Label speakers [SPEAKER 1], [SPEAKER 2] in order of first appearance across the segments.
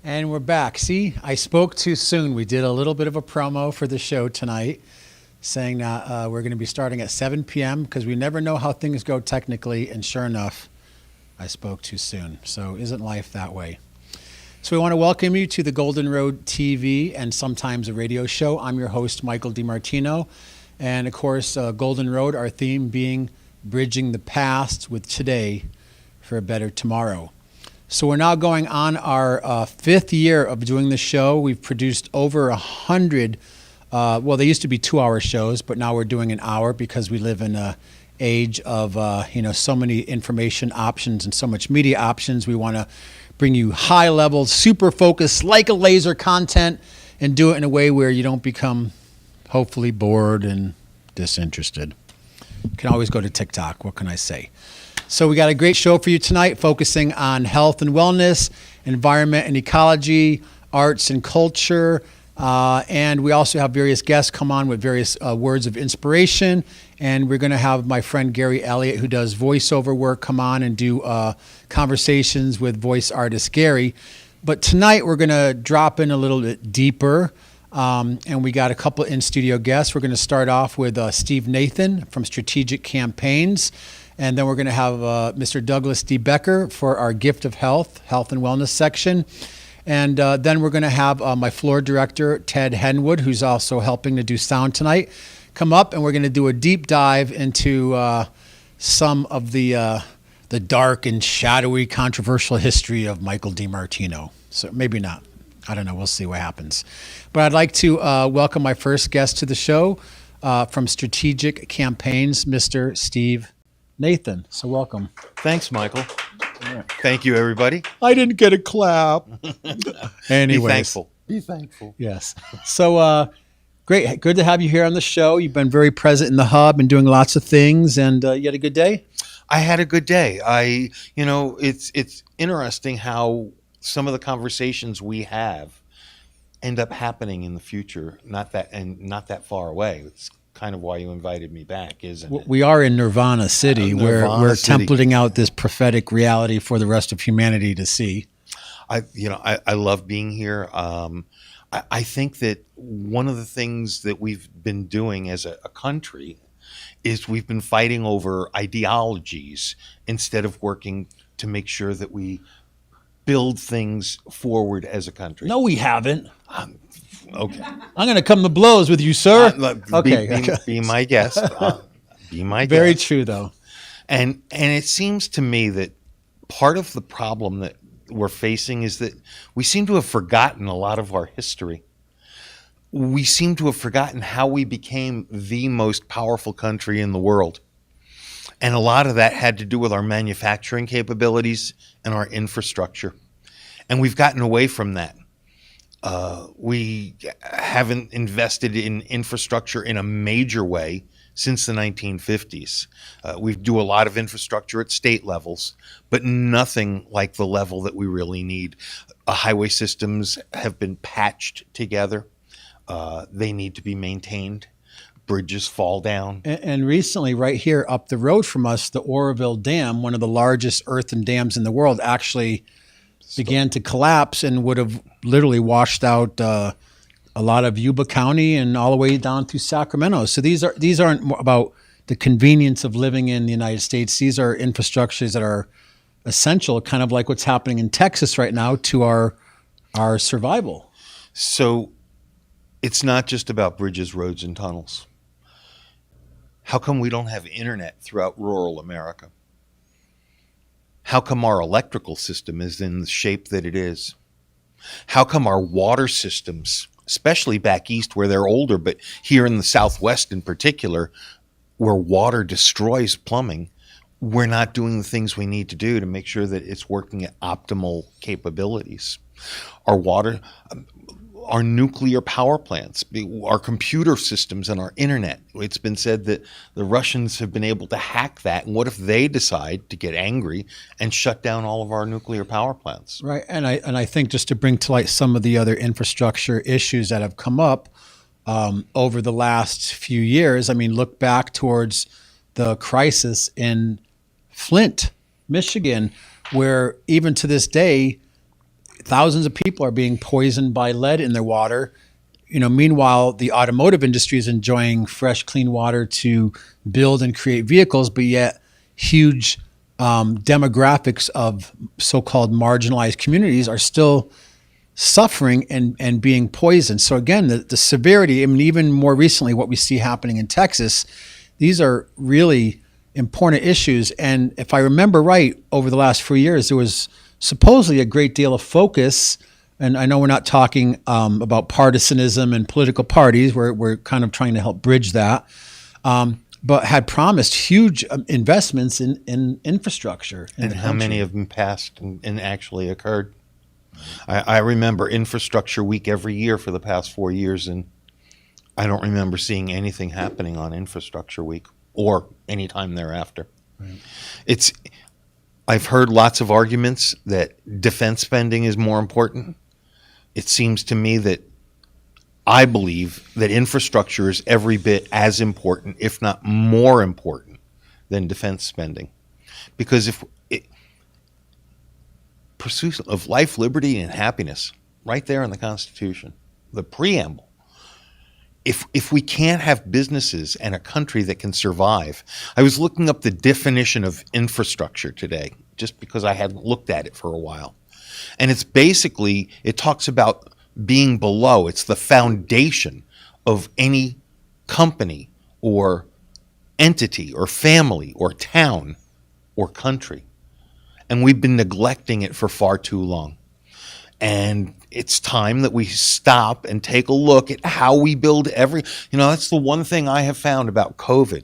[SPEAKER 1] And we're back. See, I spoke too soon. We did a little bit of a promo for the show tonight, saying that we're going to be starting at 7 p.m. because we never know how things go technically. And sure enough, I spoke too soon. So isn't life that way? So we want to welcome you to the Golden Road TV and sometimes a radio show. I'm your host, Michael DiMartino. And of course, Golden Road, our theme being bridging the past with today for a better tomorrow. So we're now going on our fifth year of doing the show. We've produced over 100, well, they used to be 2-hour shows, but now we're doing an hour because we live in an age of, so many information options and so much media options. We want to bring you high level, super focused, like a laser content and do it in a way where you don't become hopefully bored and disinterested. You can always go to TikTok. What can I say? So we got a great show for you tonight, focusing on health and wellness, environment and ecology, arts and culture, and we also have various guests come on with various words of inspiration. And we're going to have my friend Gary Elliott, who does voiceover work, come on and do conversations with voice artist Gary. But tonight we're going to drop in a little bit deeper, and we got a couple in-studio guests. We're going to start off with Steve Nathan from Strategic Campaigns. And then we're going to have Mr. Douglas D Becker for our Gift of Health and Wellness section. And then we're going to have my floor director, Ted Henwood, who's also helping to do sound tonight, come up, and we're going to do a deep dive into some of the dark and shadowy, controversial history of Michael DiMartino. So maybe not. I don't know. We'll see what happens. But I'd like to welcome my first guest to the show from Strategic Campaigns, Mr. Steve Nathan. So welcome.
[SPEAKER 2] Thanks, Michael. Yeah. Thank you, everybody.
[SPEAKER 1] I didn't get a clap. Anyways.
[SPEAKER 2] Be thankful.
[SPEAKER 1] Yes. So Great. Good to have you here on the show. You've been very present in the hub and doing lots of things, and you had a good day?
[SPEAKER 2] I had a good day. It's interesting how some of the conversations we have end up happening in the future, not that far away. It's kind of why you invited me back, isn't it?
[SPEAKER 1] We are in Nirvana City, where we're
[SPEAKER 2] City.
[SPEAKER 1] templating out this prophetic reality for the rest of humanity to see.
[SPEAKER 2] I love being here. I think that one of the things that we've been doing as a country is we've been fighting over ideologies instead of working to make sure that we build things forward as a country.
[SPEAKER 1] No, we haven't.
[SPEAKER 2] Okay.
[SPEAKER 1] I'm going to come to blows with you, sir. Okay.
[SPEAKER 2] Be my guest. Be my guest.
[SPEAKER 1] Very true, though.
[SPEAKER 2] And it seems to me that part of the problem that we're facing is that we seem to have forgotten a lot of our history. We seem to have forgotten how we became the most powerful country in the world. And a lot of that had to do with our manufacturing capabilities and our infrastructure. And we've gotten away from that. We haven't invested in infrastructure in a major way since the 1950s. We do a lot of infrastructure at state levels, but nothing like the level that we really need. Highway systems have been patched together. They need to be maintained. Bridges fall down.
[SPEAKER 1] And recently, right here up the road from us, the Oroville Dam, one of the largest earthen dams in the world, actually began to collapse and would have literally washed out a lot of Yuba County and all the way down through Sacramento. So these aren't more about the convenience of living in the United States. These are infrastructures that are essential, kind of like what's happening in Texas right now, to our survival.
[SPEAKER 2] So it's not just about bridges, roads, and tunnels. How come we don't have internet throughout rural America? How come our electrical system is in the shape that it is? How come our water systems, especially back east where they're older, but here in the Southwest in particular, where water destroys plumbing, we're not doing the things we need to do to make sure that it's working at optimal capabilities? Our nuclear power plants, our computer systems, and our internet. It's been said that the Russians have been able to hack that. And what if they decide to get angry and shut down all of our nuclear power plants?
[SPEAKER 1] Right. And I think just to bring to light some of the other infrastructure issues that have come up over the last few years, I mean, look back towards the crisis in Flint, Michigan, where even to this day, thousands of people are being poisoned by lead in their water. Meanwhile, the automotive industry is enjoying fresh, clean water to build and create vehicles, but yet huge demographics of so-called marginalized communities are still suffering and being poisoned. So again, the severity, I mean, even more recently, what we see happening in Texas, these are really important issues. And if I remember right, over the last few years, there was supposedly a great deal of focus, and I know we're not talking about partisanism and political parties, we're kind of trying to help bridge that, but had promised huge investments in infrastructure.
[SPEAKER 2] And how many of them passed and actually occurred? I remember Infrastructure Week every year for the past 4 years, and I don't remember seeing anything happening on Infrastructure Week or any time thereafter. Right. I've heard lots of arguments that defense spending is more important. It seems to me that I believe that infrastructure is every bit as important, if not more important, than defense spending. Because pursuit of life, liberty, and happiness, right there in the Constitution, the preamble. If we can't have businesses and a country that can survive, I was looking up the definition of infrastructure today, just because I hadn't looked at it for a while. And it talks about being below. It's the foundation of any company or entity or family or town or country. And we've been neglecting it for far too long. And it's time that we stop and take a look at how we build that's the one thing I have found about COVID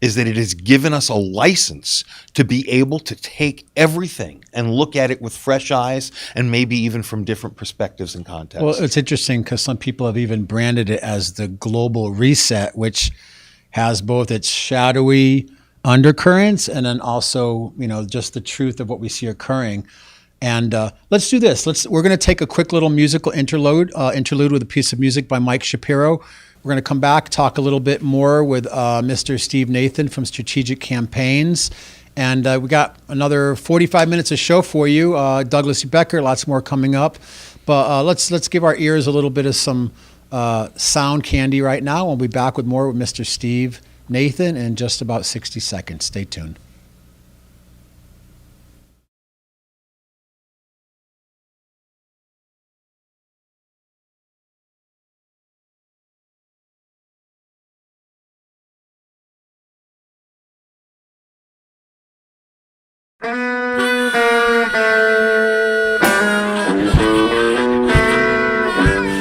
[SPEAKER 2] is that it has given us a license to be able to take everything and look at it with fresh eyes and maybe even from different perspectives and contexts.
[SPEAKER 1] Well, it's interesting because some people have even branded it as the global reset, which has both its shadowy undercurrents and then also, just the truth of what we see occurring. And let's do this. We're going to take a quick little musical interlude with a piece of music by Mike Shapiro. We're going to come back, talk a little bit more with Mr. Steve Nathan from Strategic Campaigns. And we got another 45 minutes of show for you. Douglas D Becker, lots more coming up. But let's give our ears a little bit of some sound candy right now. We'll be back with more with Mr. Steve Nathan in just about 60 seconds. Stay tuned.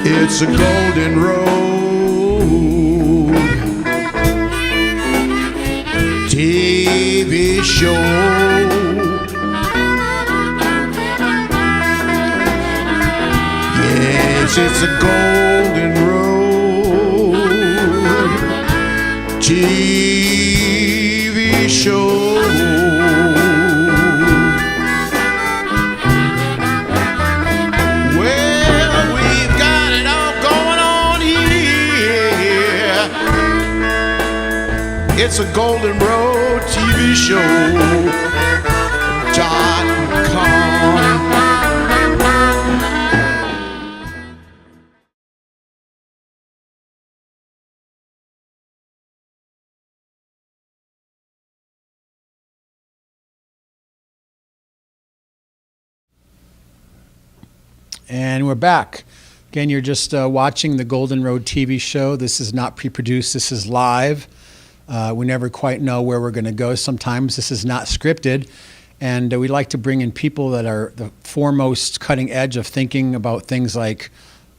[SPEAKER 3] It's a golden road, TV show. Yes, it's a golden road, TV show. It's a Golden Road TV show. .com.
[SPEAKER 1] And we're back. Again, you're just watching the Golden Road TV show. This is not pre-produced. This is live. We never quite know where we're going to go. Sometimes this is not scripted. And we like to bring in people that are the foremost cutting edge of thinking about things like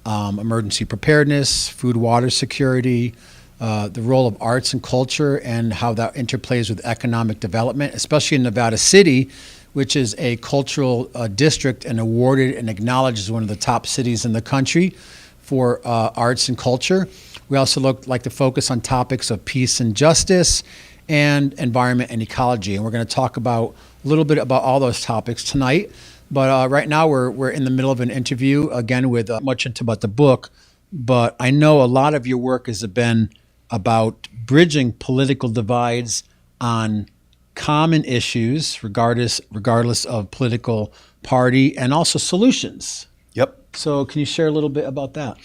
[SPEAKER 1] emergency preparedness, food, water security, the role of arts and culture, and how that interplays with economic development, especially in Nevada City, which is a cultural district and awarded and acknowledged as one of the top cities in the country for arts and culture. We also like to focus on topics of peace and justice and environment and ecology. And we're going to talk a little bit about all those topics tonight. But right now we're in the middle of an interview, again, with much into about the book. But I know a lot of your work has been about bridging political divides on common issues, regardless of political party, and also solutions.
[SPEAKER 2] Yep.
[SPEAKER 1] So can you share a little bit about that?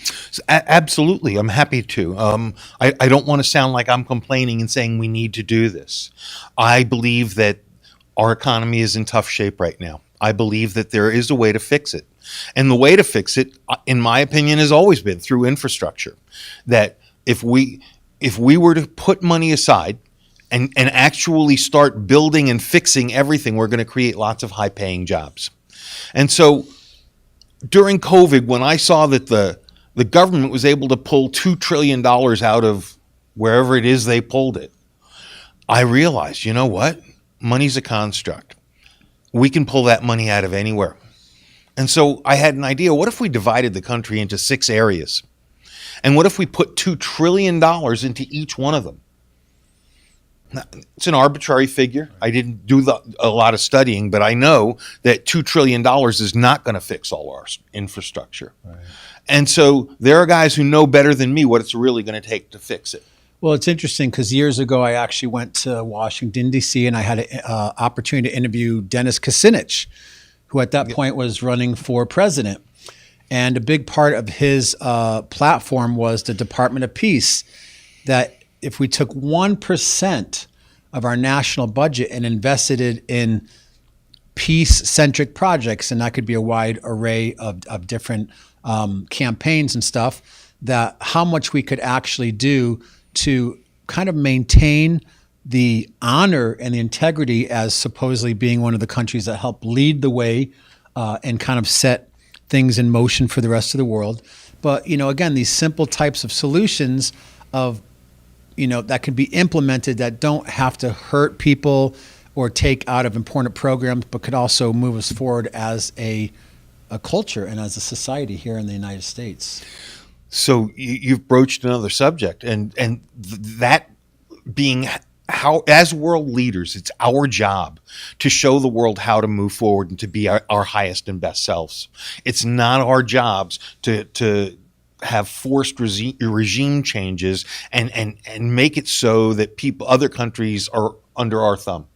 [SPEAKER 2] Absolutely. I'm happy to. I don't want to sound like I'm complaining and saying we need to do this. I believe that our economy is in tough shape right now. I believe that there is a way to fix it. And the way to fix it, in my opinion, has always been through infrastructure. That if we were to put money aside and actually start building and fixing everything, we're going to create lots of high-paying jobs. And so during COVID, when I saw that the government was able to pull $2 trillion out of wherever it is they pulled it, I realized, you know what? Money's a construct. We can pull that money out of anywhere. And so I had an idea. What if we divided the country into 6 areas? And what if we put $2 trillion into each one of them? Now, it's an arbitrary figure. I didn't do a lot of studying, but I know that $2 trillion is not going to fix all our infrastructure. Right. And so there are guys who know better than me what it's really going to take to fix it.
[SPEAKER 1] Well, it's interesting because years ago I actually went to Washington, D.C., and I had an opportunity to interview Dennis Kucinich, who at that point was running for president. And a big part of his platform was the Department of Peace, that if we took 1% of our national budget and invested it in peace-centric projects, and that could be a wide array of different campaigns and stuff, that how much we could actually do to kind of maintain the honor and the integrity as supposedly being one of the countries that helped lead the way and kind of set things in motion for the rest of the world. But, again, these simple types of solutions of that can be implemented that don't have to hurt people or take out of important programs, but could also move us forward as a culture and as a society here in the United States.
[SPEAKER 2] So you've broached another subject, and that being how, as world leaders, it's our job to show the world how to move forward and to be our highest and best selves. It's not our jobs to have forced regime changes and make it so that other countries are under our thumb.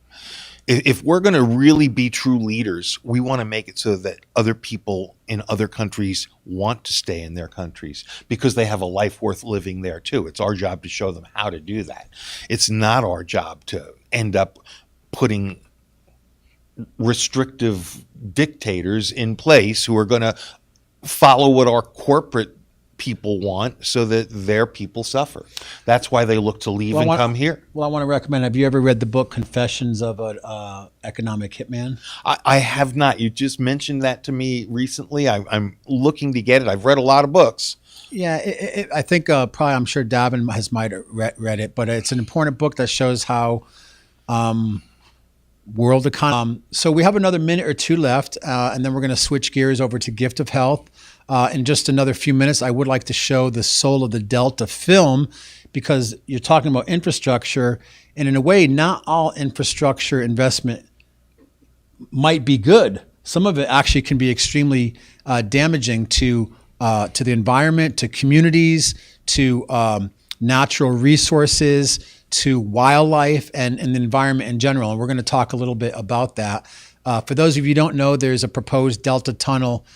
[SPEAKER 2] If we're going to really be true leaders, we want to make it so that other people in other countries want to stay in their countries because they have a life worth living there too. It's our job to show them how to do that. It's not our job to end up putting restrictive dictators in place who are going to follow what our corporate people want so that their people suffer. That's why they look to leave and come here.
[SPEAKER 1] Well, I want to recommend, have you ever read the book Confessions of an Economic Hitman?
[SPEAKER 2] I have not. You just mentioned that to me recently. I'm looking to get it. I've read a lot of books.
[SPEAKER 1] Yeah, I think probably, I'm sure Davin might have read it, but it's an important book that shows how world economy. So we have another minute or two left, and then we're going to switch gears over to Gift of Health. In just another few minutes, I would like to show the Soul of the Delta film, because you're talking about infrastructure, and in a way, not all infrastructure investment might be good. Some of it actually can be extremely damaging to the environment, to communities, to natural resources, to wildlife, and the environment in general. And we're going to talk a little bit about that. For those of you who don't know, there's a proposed Delta Tunnel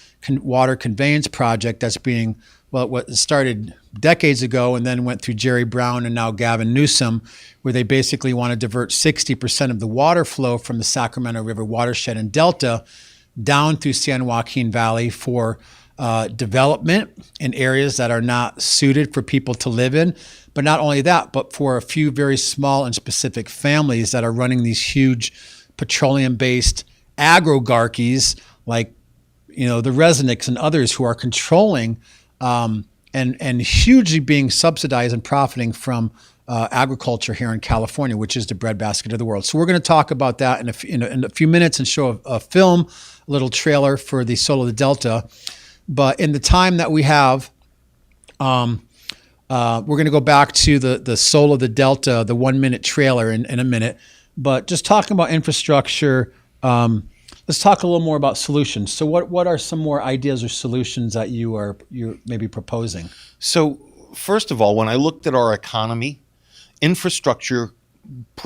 [SPEAKER 1] water conveyance project that's being, what started decades ago and then went through Jerry Brown and now Gavin Newsom, where they basically want to divert 60% of the water flow from the Sacramento River watershed and Delta down through San Joaquin Valley for development in areas that are not suited for people to live in. But not only that, but for a few very small and specific families that are running these huge petroleum-based agrogarchies like the Resnicks and others who are controlling and hugely being subsidized and profiting from agriculture here in California, which is the breadbasket of the world. So we're going to talk about that in a few minutes and show a film, a little trailer for the Soul of the Delta. But in the time that we have, we're going to go back to the Soul of the Delta, the 1 minute trailer in a minute. But just talking about infrastructure, let's talk a little more about solutions. So what are some more ideas or solutions that you're maybe proposing?
[SPEAKER 2] So first of all, when I looked at our economy, infrastructure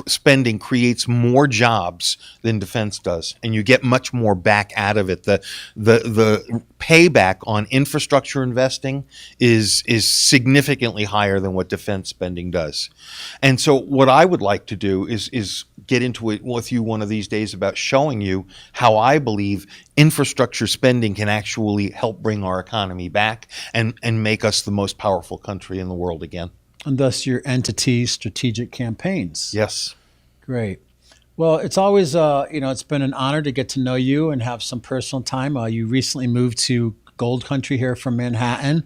[SPEAKER 2] spending creates more jobs than defense does, and you get much more back out of it. The payback on infrastructure investing is significantly higher than what defense spending does. And so what I would like to do is get into it with you one of these days about showing you how I believe infrastructure spending can actually help bring our economy back and make us the most powerful country in the world again.
[SPEAKER 1] And thus your entity's strategic campaigns.
[SPEAKER 2] Yes.
[SPEAKER 1] Great. Well, it's always, it's been an honor to get to know you and have some personal time. You recently moved to Gold Country here from Manhattan.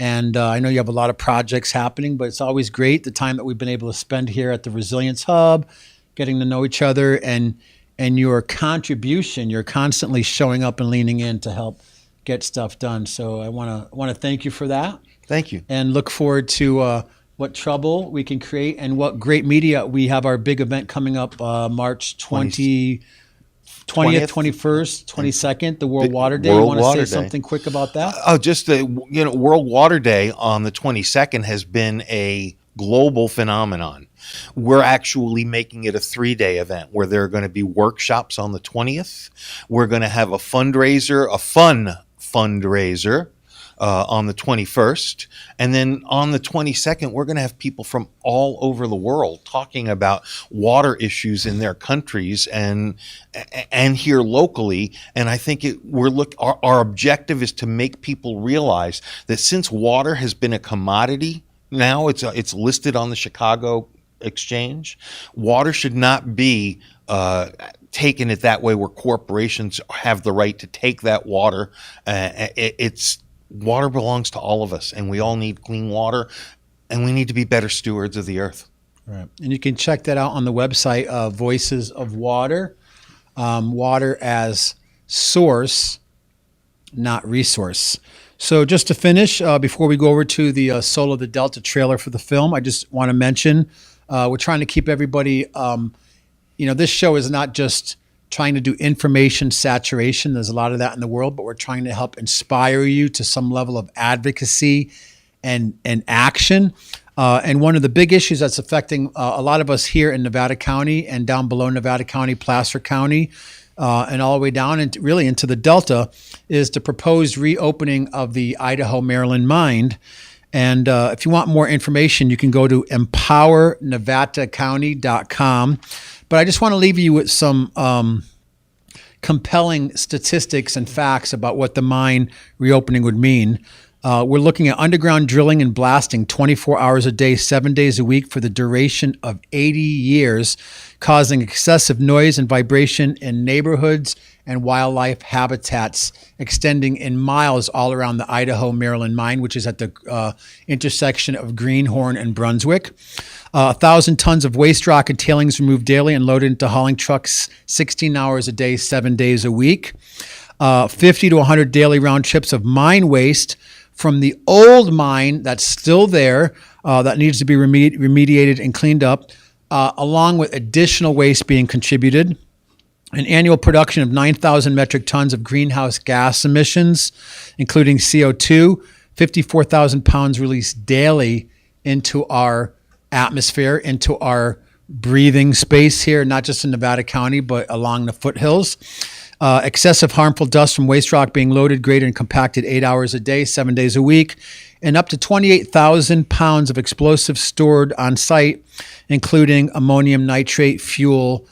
[SPEAKER 1] And I know you have a lot of projects happening, but it's always great the time that we've been able to spend here at the Resilience Hub, getting to know each other, and your contribution. You're constantly showing up and leaning in to help get stuff done. So I want to thank you for that.
[SPEAKER 2] Thank you.
[SPEAKER 1] And look forward to what trouble we can create and what great media. We have our big event coming up March 20th, 21st, 22nd, the World Water Day. You want to say something quick about that?
[SPEAKER 2] World Water Day on the 22nd has been a global phenomenon. We're actually making it a 3-day event where there are going to be workshops on the 20th. We're going to have a fun fundraiser on the 21st. And then on the 22nd, we're going to have people from all over the world talking about water issues in their countries and here locally. And I think our objective is to make people realize that since water has been a commodity, now it's listed on the Chicago Exchange, water should not be taken it that way where corporations have the right to take that water. Water belongs to all of us, and we all need clean water. and we need to be better stewards of the earth.
[SPEAKER 1] Right. And you can check that out on the website of Voices of Water. Water as source, not resource. So just to finish, before we go over to the Soul of the Delta trailer for the film, I just want to mention we're trying to keep everybody, this show is not just trying to do information saturation. There's a lot of that in the world, but we're trying to help inspire you to some level of advocacy and action. And one of the big issues that's affecting a lot of us here in Nevada County and down below Nevada County, Placer County, and all the way down and really into the Delta is the proposed reopening of the Idaho-Maryland mine. And if you want more information, you can go to empowernevadacounty.com. But I just want to leave you with some compelling statistics and facts about what the mine reopening would mean. We're looking at underground drilling and blasting 24 hours a day, 7 days a week for the duration of 80 years, causing excessive noise and vibration in neighborhoods and wildlife habitats extending in miles all around the Idaho-Maryland mine, which is at the intersection of Greenhorn and Brunswick. 1,000 tons of waste rock and tailings removed daily and loaded into hauling trucks 16 hours a day, 7 days a week. 50 to 100 daily round trips of mine waste from the old mine that's still there, that needs to be remediated and cleaned up, along with additional waste being contributed. An annual production of 9,000 metric tons of greenhouse gas emissions, including CO2, 54,000 pounds released daily into our atmosphere, into our breathing space here, not just in Nevada County, but along the foothills. Excessive harmful dust from waste rock being loaded, graded, and compacted 8 hours a day, 7 days a week, and up to 28,000 pounds of explosives stored on site, including ammonium nitrate, fuel,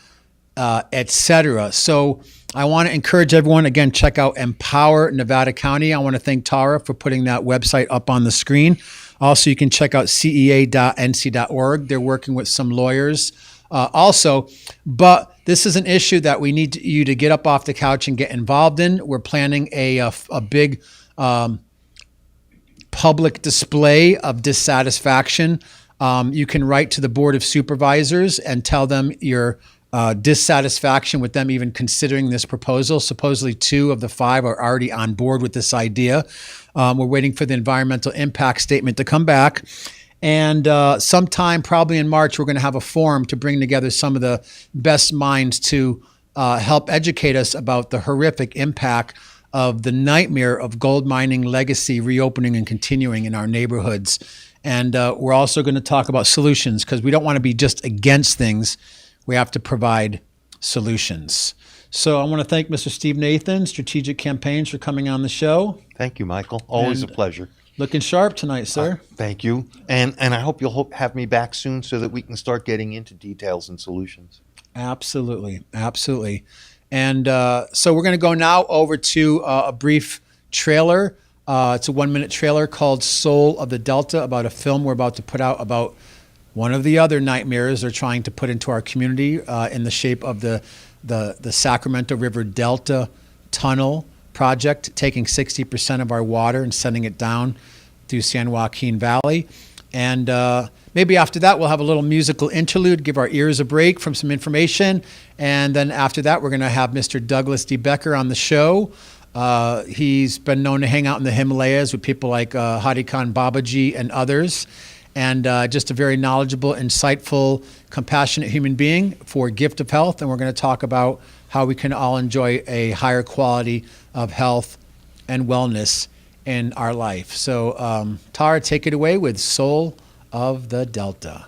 [SPEAKER 1] etc. So I want to encourage everyone, again, check out Empower Nevada County. I want to thank Tara for putting that website up on the screen. Also, you can check out cea.nc.org. They're working with some lawyers also, but this is an issue that we need you to get up off the couch and get involved in. We're planning a big public display of dissatisfaction. You can write to the Board of Supervisors and tell them your dissatisfaction with them even considering this proposal. Supposedly 2 of the 5 are already on board with this idea. We're waiting for the environmental impact statement to come back. And sometime probably in March, we're going to have a forum to bring together some of the best minds to help educate us about the horrific impact of the nightmare of gold mining legacy reopening and continuing in our neighborhoods. And we're also going to talk about solutions because we don't want to be just against things. We have to provide solutions. So I want to thank Mr. Steve Nathan, Strategic Campaigns, for coming on the show.
[SPEAKER 2] Thank you, Michael. Always a pleasure.
[SPEAKER 1] Looking sharp tonight, sir.
[SPEAKER 2] Thank you. And I hope you'll have me back soon so that we can start getting into details and solutions.
[SPEAKER 1] Absolutely. Absolutely. And so we're going to go now over to a brief trailer. It's a 1-minute trailer called Soul of the Delta, about a film we're about to put out about one of the other nightmares they're trying to put into our community in the shape of the Sacramento River Delta Tunnel project, taking 60% of our water and sending it down through San Joaquin Valley. And maybe after that, we'll have a little musical interlude, give our ears a break from some information. And then after that, we're going to have Mr. Douglas D. Becker on the show. He's been known to hang out in the Himalayas with people like Hadi Khan Babaji and others. And just a very knowledgeable, insightful, compassionate human being for Gift of Health. And we're going to talk about how we can all enjoy a higher quality of health and wellness in our life. So Tara, take it away with Soul of the Delta.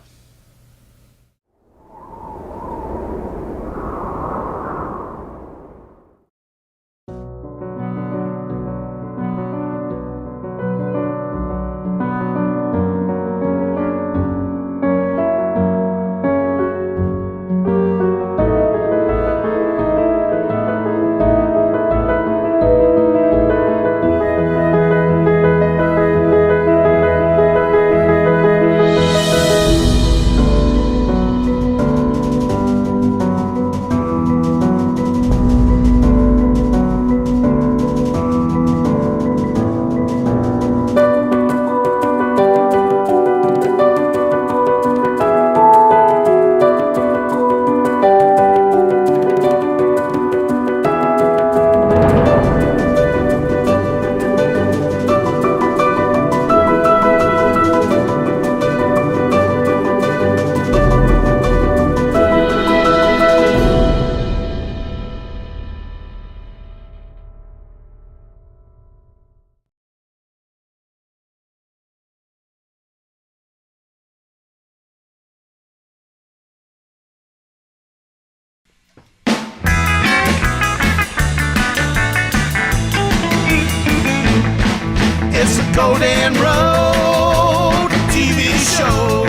[SPEAKER 3] Golden Road TV show.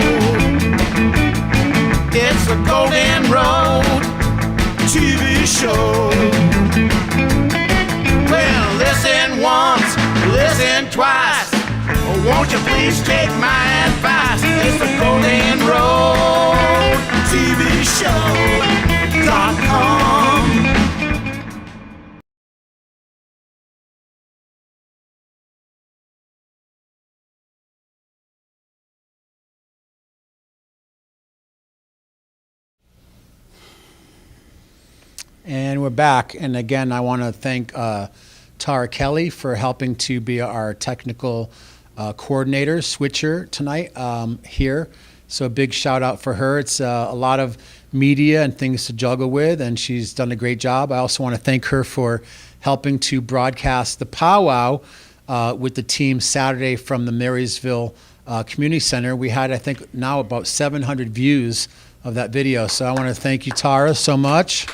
[SPEAKER 3] It's the Golden Road TV show. Well, listen once, listen twice. Oh, won't you please take my advice? It's the Golden Road TV show.com.
[SPEAKER 1] And we're back. And again, I want to thank Tara Kelly for helping to be our technical coordinator, switcher tonight here. So a big shout out for her. It's a lot of media and things to juggle with, and she's done a great job. I also want to thank her for helping to broadcast the powwow with the team Saturday from the Marysville Community Center. We had, I think, now about 700 views of that video. So I want to thank you, Tara, so much.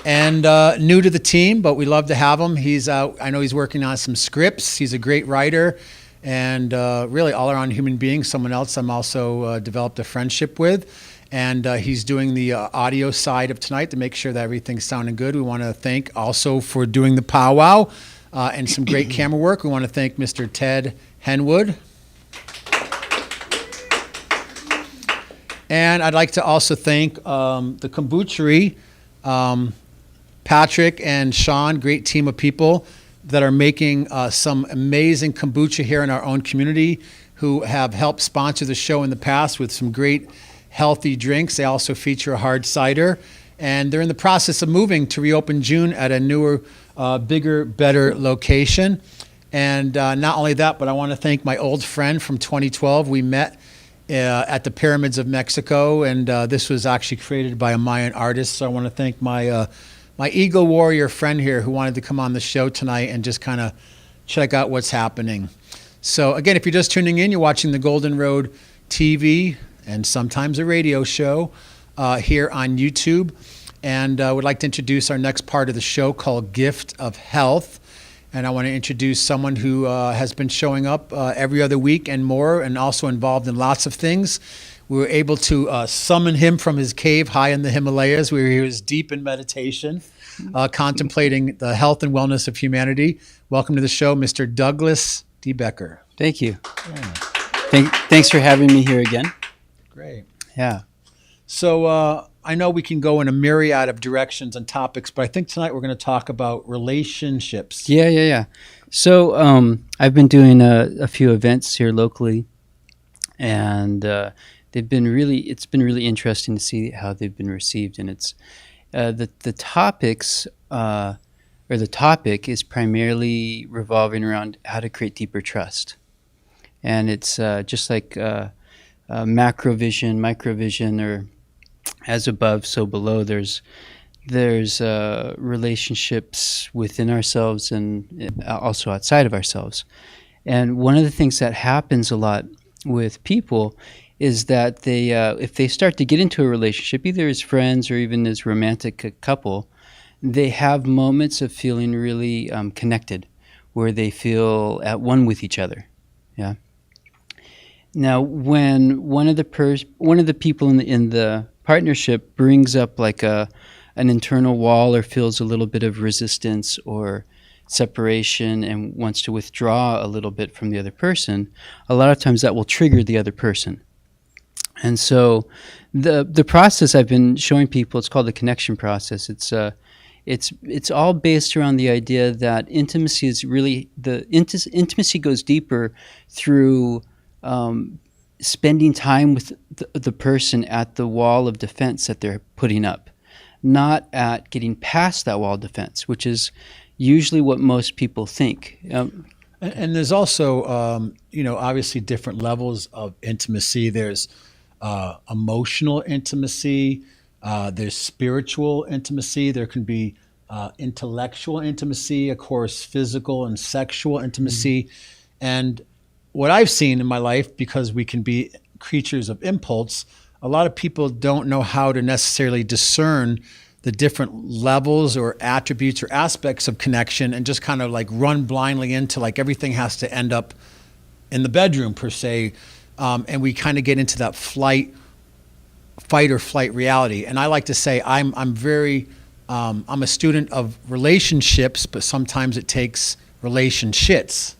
[SPEAKER 1] And new to the team, but we love to have him. He's I know he's working on some scripts. He's a great writer and really all-around human being, someone else I'm also developed a friendship with. And he's doing the audio side of tonight to make sure that everything's sounding good. We want to thank also for doing the powwow and some great camera work. We want to thank Mr. Ted Henwood. And I'd like to also thank the kombuchery, Patrick and Sean, great team of people that are making some amazing kombucha here in our own community, who have helped sponsor the show in the past with some great healthy drinks. They also feature a hard cider, and they're in the process of moving to reopen June at a newer, bigger, better location. And not only that, but I want to thank my old friend from 2012. We met at the Pyramids of Mexico, and this was actually created by a Mayan artist. So I want to thank my Eagle Warrior friend here who wanted to come on the show tonight and just kind of check out what's happening. So again, if you're just tuning in, you're watching the Golden Road TV and sometimes a radio show here on YouTube. And I would like to introduce our next part of the show called Gift of Health. And I want to introduce someone who has been showing up every other week and more, and also involved in lots of things. We were able to summon him from his cave high in the Himalayas, where he was deep in meditation, contemplating the health and wellness of humanity. Welcome to the show, Mr. Douglas D Becker.
[SPEAKER 4] Thank you.
[SPEAKER 1] Yeah.
[SPEAKER 4] Thanks for having me here again.
[SPEAKER 1] Great.
[SPEAKER 4] Yeah.
[SPEAKER 1] So I know we can go in a myriad of directions and topics, but I think tonight we're going to talk about relationships.
[SPEAKER 4] Yeah. So I've been doing a few events here locally, and it's been really interesting to see how they've been received. And it's the topics or the topic is primarily revolving around how to create deeper trust. And it's just like macrovision, microvision, or as above, so below. There's relationships within ourselves and also outside of ourselves. And one of the things that happens a lot with people is that they, if they start to get into a relationship, either as friends or even as romantic a couple, they have moments of feeling really connected, where they feel at one with each other. Yeah. Now, when one of the people in the partnership brings up like an internal wall, or feels a little bit of resistance or separation and wants to withdraw a little bit from the other person, a lot of times that will trigger the other person. And so the process I've been showing people, it's called the connection process. It's all based around the idea that intimacy is really, intimacy goes deeper through spending time with the person at the wall of defense that they're putting up, not at getting past that wall of defense, which is usually what most people think.
[SPEAKER 1] And there's also, obviously different levels of intimacy. There's emotional intimacy. There's spiritual intimacy. There can be intellectual intimacy, of course, physical and sexual intimacy. Mm-hmm. And what I've seen in my life, because we can be creatures of impulse, a lot of people don't know how to necessarily discern the different levels or attributes or aspects of connection and just kind of like run blindly into like everything has to end up in the bedroom per se. And we kind of get into that fight or flight reality. And I like to say I'm a student of relationships, but sometimes it takes relationships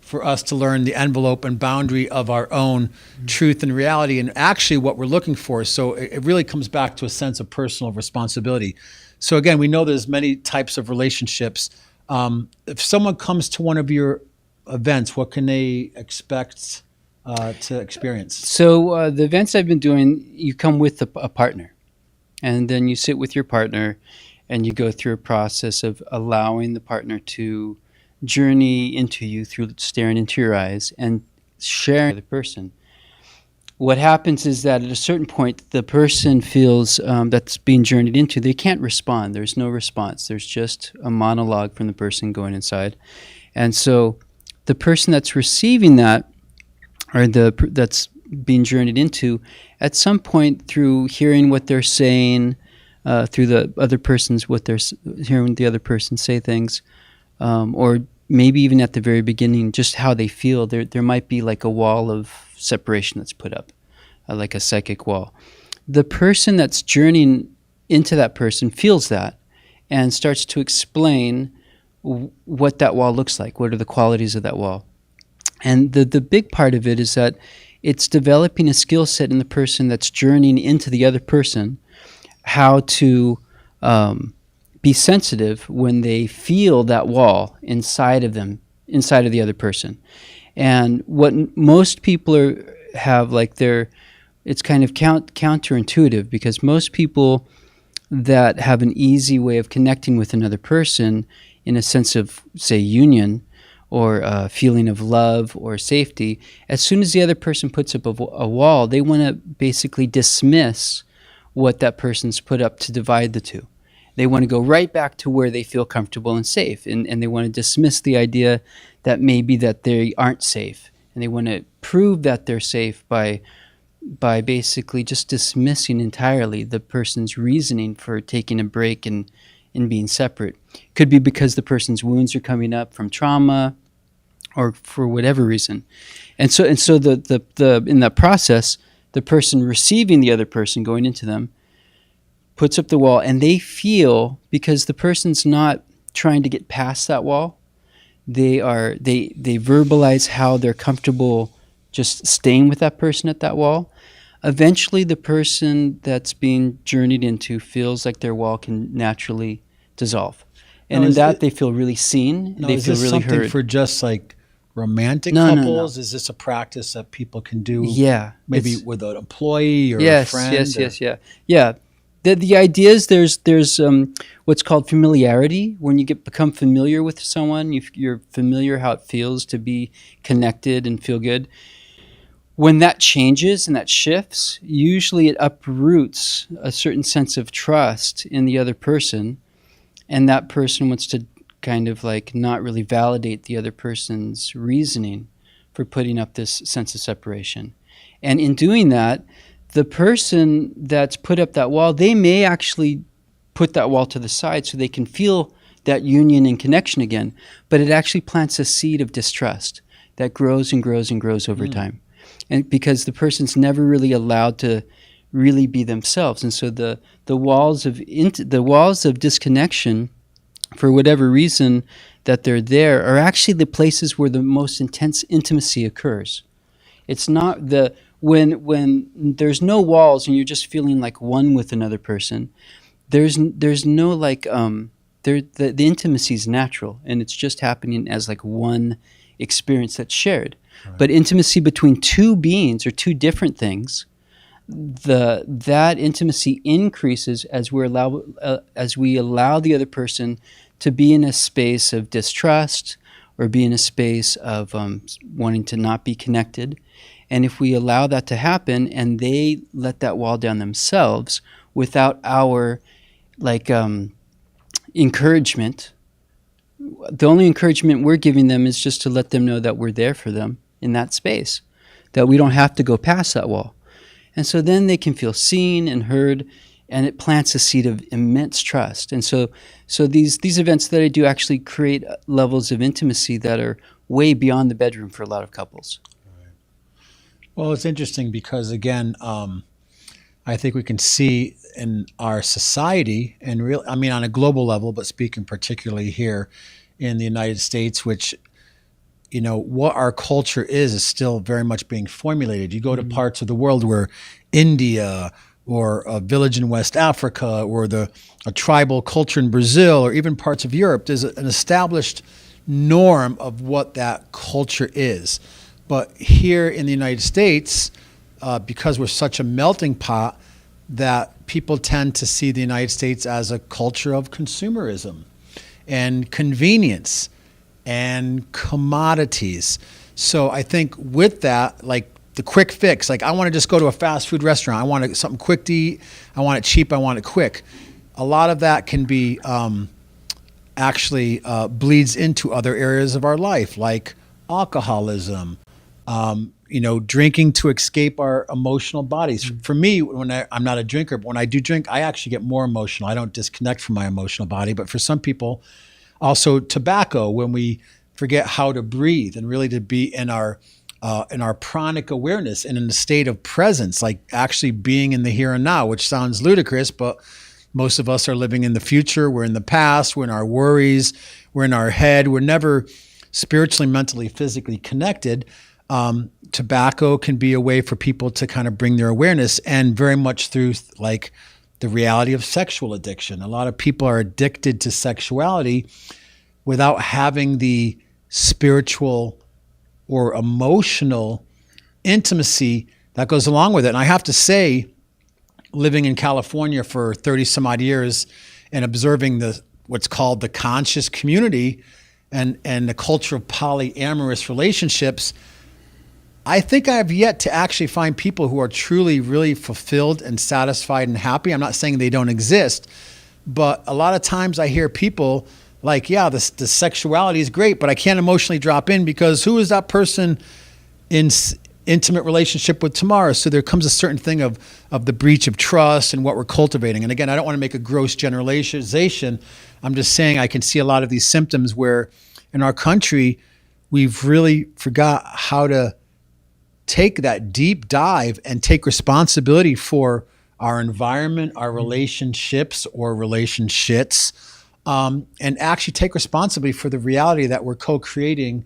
[SPEAKER 1] for us to learn the envelope and boundary of our own truth and reality and actually what we're looking for. So it really comes back to a sense of personal responsibility. So again, we know there's many types of relationships. If someone comes to one of your events, what can they expect to experience?
[SPEAKER 4] So the events I've been doing, you come with a partner, and then you sit with your partner and you go through a process of allowing the partner to journey into you through staring into your eyes and sharing with the person. What happens is that at a certain point, the person feels that's being journeyed into, they can't respond. There's no response. There's just a monologue from the person going inside. And so the person that's receiving that, or that's being journeyed into, at some point through hearing what they're saying, through the other person's hearing the other person say things, or maybe even at the very beginning, just how they feel, there might be like a wall of separation that's put up, like a psychic wall. The person that's journeying into that person feels that and starts to explain what that wall looks like, what are the qualities of that wall. And the big part of it is that it's developing a skill set in the person that's journeying into the other person, how to be sensitive when they feel that wall inside of them, inside of the other person. And what most people have, like it's kind of counterintuitive, because most people that have an easy way of connecting with another person in a sense of, say, union, or a feeling of love or safety, as soon as the other person puts up a wall, they want to basically dismiss what that person's put up to divide the two. They want to go right back to where they feel comfortable and safe, and they want to dismiss the idea that maybe that they aren't safe, and they want to prove that they're safe by basically just dismissing entirely the person's reasoning for taking a break and being separate. Could be because the person's wounds are coming up from trauma, or for whatever reason. And so the in that process, the person receiving the other person going into them puts up the wall, and they feel, because the person's not trying to get past that wall, they verbalize how they're comfortable just staying with that person at that wall. Eventually the person that's being journeyed into feels like their wall can naturally dissolve. And in that, they feel really seen. They feel really
[SPEAKER 1] something
[SPEAKER 4] heard.
[SPEAKER 1] For just like romantic couples? No. Is this a practice that people can do?
[SPEAKER 4] Yeah,
[SPEAKER 1] maybe with an employee or a friend?
[SPEAKER 4] Yeah. The idea is there's what's called familiarity. When you become familiar with someone, you're familiar how it feels to be connected and feel good. When that changes and that shifts, usually it uproots a certain sense of trust in the other person, and that person wants to kind of like not really validate the other person's reasoning for putting up this sense of separation. And in doing that, the person that's put up that wall, they may actually put that wall to the side so they can feel that union and connection again, but it actually plants a seed of distrust that grows and grows and grows over time. And because the person's never really allowed to really be themselves. And so the walls of disconnection, for whatever reason that they're there, are actually the places where the most intense intimacy occurs. It's not when there's no walls and you're just feeling like one with another person, there's no like the intimacy is natural, and it's just happening as like one experience that's shared. Right. But intimacy between two beings or two different things, that intimacy increases as we allow the other person to be in a space of distrust or be in a space of wanting to not be connected. And if we allow that to happen and they let that wall down themselves without our encouragement, the only encouragement we're giving them is just to let them know that we're there for them in that space, that we don't have to go past that wall. And so then they can feel seen and heard, and it plants a seed of immense trust. And so these events that I do actually create levels of intimacy that are way beyond the bedroom for a lot of couples.
[SPEAKER 1] Well, it's interesting because, again, I think we can see in our society, and on a global level, but speaking particularly here in the United States, which, what our culture is still very much being formulated. You go to parts of the world where India or a village in West Africa or a tribal culture in Brazil or even parts of Europe, there's an established norm of what that culture is. But here in the United States, because we're such a melting pot, that people tend to see the United States as a culture of consumerism and convenience and commodities. So I think with that, like the quick fix, like I want to just go to a fast food restaurant. I want something quick to eat. I want it cheap. I want it quick. A lot of that can be actually bleeds into other areas of our life, like alcoholism, drinking to escape our emotional bodies. For me, I'm not a drinker, but when I do drink, I actually get more emotional. I don't disconnect from my emotional body. But for some people, also tobacco, when we forget how to breathe and really to be in our pranic awareness and in the state of presence, like actually being in the here and now, which sounds ludicrous, but most of us are living in the future. We're in the past. We're in our worries. We're in our head. We're never spiritually, mentally, physically connected. Tobacco can be a way for people to kind of bring their awareness, and very much through like the reality of sexual addiction. A lot of people are addicted to sexuality without having the spiritual or emotional intimacy that goes along with it. And I have to say, living in California for 30 some odd years and observing what's called the conscious community and the culture of polyamorous relationships, I think I have yet to actually find people who are truly, really fulfilled and satisfied and happy. I'm not saying they don't exist, but a lot of times I hear people like, yeah, the sexuality is great, but I can't emotionally drop in because who is that person in intimate relationship with tomorrow? So there comes a certain thing of the breach of trust and what we're cultivating. And again, I don't want to make a gross generalization. I'm just saying I can see a lot of these symptoms where in our country, we've really forgot how to take that deep dive and take responsibility for our environment, our relationships or relationships, and actually take responsibility for the reality that we're co-creating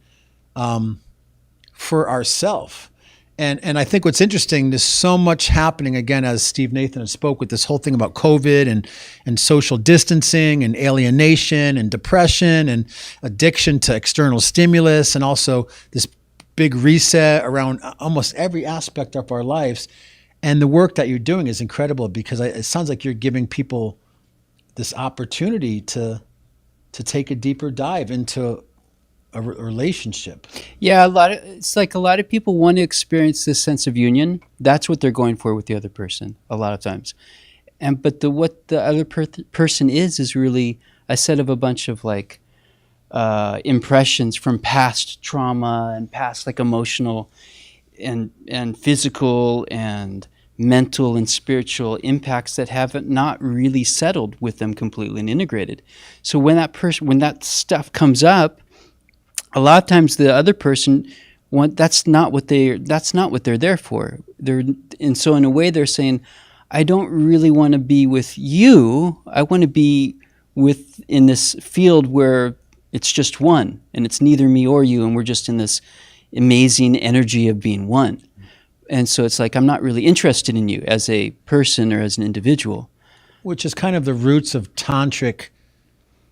[SPEAKER 1] for ourselves. And I think what's interesting, there's so much happening, again, as Steve Nathan has spoke with this whole thing about COVID and social distancing and alienation and depression and addiction to external stimulus, and also this big reset around almost every aspect of our lives. And the work that you're doing is incredible because it sounds like you're giving people this opportunity to take a deeper dive into a relationship.
[SPEAKER 4] Yeah, it's like a lot of people want to experience this sense of union. That's what they're going for with the other person a lot of times. But what the other person is really a set of a bunch of like impressions from past trauma and past like emotional and physical and mental and spiritual impacts that haven't not really settled with them completely and integrated. So when that stuff comes up, a lot of times the other person that's not what they're there for. And so in a way they're saying, I don't really want to be with you. I want to be in this field where it's just one, and it's neither me or you, and we're just in this amazing energy of being one. And so it's like, I'm not really interested in you as a person or as an individual.
[SPEAKER 1] Which is kind of the roots of tantric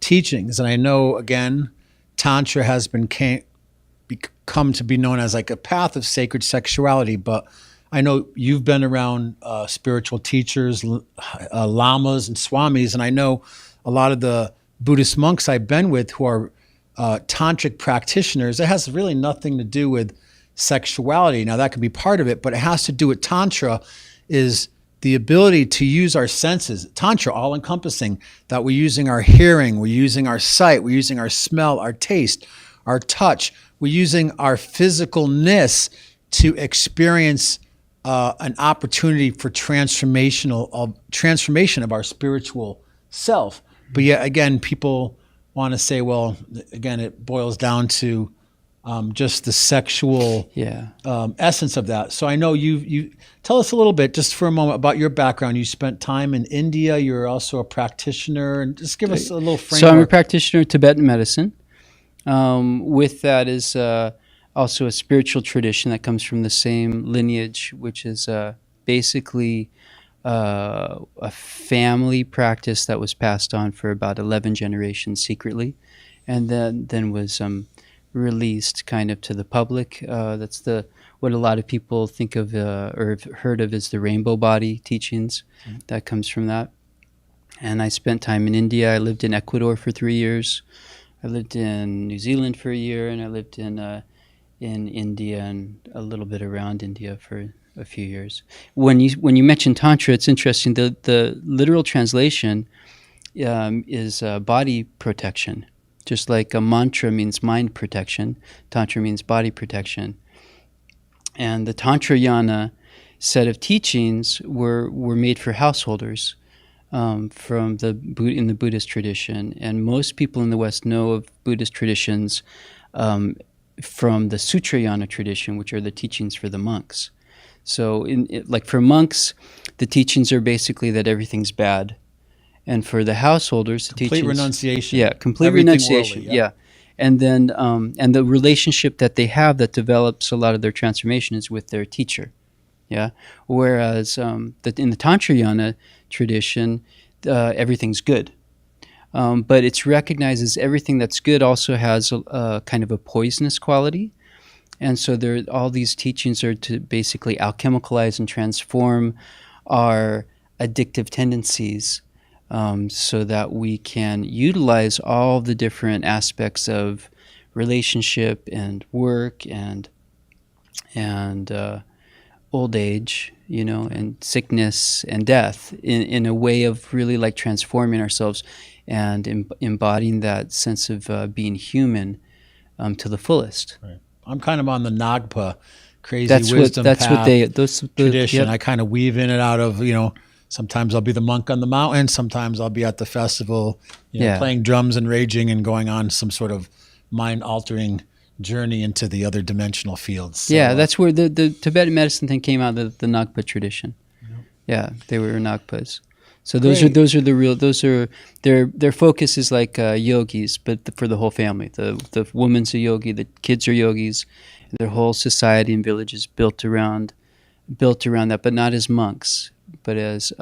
[SPEAKER 1] teachings. And I know, again, Tantra has become to be known as like a path of sacred sexuality, but I know you've been around spiritual teachers, lamas and swamis, and I know a lot of the Buddhist monks I've been with who are tantric practitioners. It has really nothing to do with sexuality. Now that could be part of it, but it has to do with Tantra is the ability to use our senses. Tantra, all encompassing, that we're using our hearing, we're using our sight, we're using our smell, our taste, our touch, we're using our physicalness to experience an opportunity for transformation of our spiritual self. But yet again, people want to say, well, again, it boils down to just the sexual essence of that. So I know you tell us a little bit, just for a moment, about your background. You spent time in India. You're also a practitioner, and just give us a little framework.
[SPEAKER 4] So I'm a practitioner of Tibetan medicine. With that is also a spiritual tradition that comes from the same lineage, which is basically a family practice that was passed on for about 11 generations secretly, and then was released kind of to the public. That's what a lot of people think of or have heard of as the rainbow body teachings. That comes from that. And I spent time in India. I lived in Ecuador for 3 years. I lived in New Zealand for a year, and I lived in India and a little bit around India for a few years. When you mention Tantra, it's interesting. The literal translation is body protection. Just like a mantra means mind protection, Tantra means body protection. And the Tantrayana set of teachings were made for householders in the Buddhist tradition. And most people in the West know of Buddhist traditions from the Sutrayana tradition, which are the teachings for the monks. So like for monks, the teachings are basically that everything's bad. And for the householders, the
[SPEAKER 1] complete
[SPEAKER 4] teachings,
[SPEAKER 1] renunciation.
[SPEAKER 4] Yeah, complete
[SPEAKER 1] Everything
[SPEAKER 4] renunciation.
[SPEAKER 1] worldly,
[SPEAKER 4] yeah. And then and the relationship that they have that develops a lot of their transformation is with their teacher. Yeah. Whereas in the Tantrayana tradition, everything's good. But it's recognized as everything that's good also has a kind of a poisonous quality. And so all these teachings are to basically alchemicalize and transform our addictive tendencies, so that we can utilize all the different aspects of relationship and work and old age, and sickness and death in a way of really like transforming ourselves and embodying that sense of being human to the fullest.
[SPEAKER 1] Right. I'm kind of on the Nagpa crazy
[SPEAKER 4] That's
[SPEAKER 1] wisdom
[SPEAKER 4] what
[SPEAKER 1] path
[SPEAKER 4] those
[SPEAKER 1] tradition.
[SPEAKER 4] Yep.
[SPEAKER 1] I kind of weave in and out of, sometimes I'll be the monk on the mountain. Sometimes I'll be at the festival, playing drums and raging and going on some sort of mind-altering journey into the other dimensional fields. So,
[SPEAKER 4] that's where the Tibetan medicine thing came out of the Nagpa tradition. Yep. Yeah, they were Nagpas. So those are the real. Those are their focus is like yogis, but for the whole family. The woman's a yogi, the kids are yogis, and their whole society and village is built around that, but not as monks, but as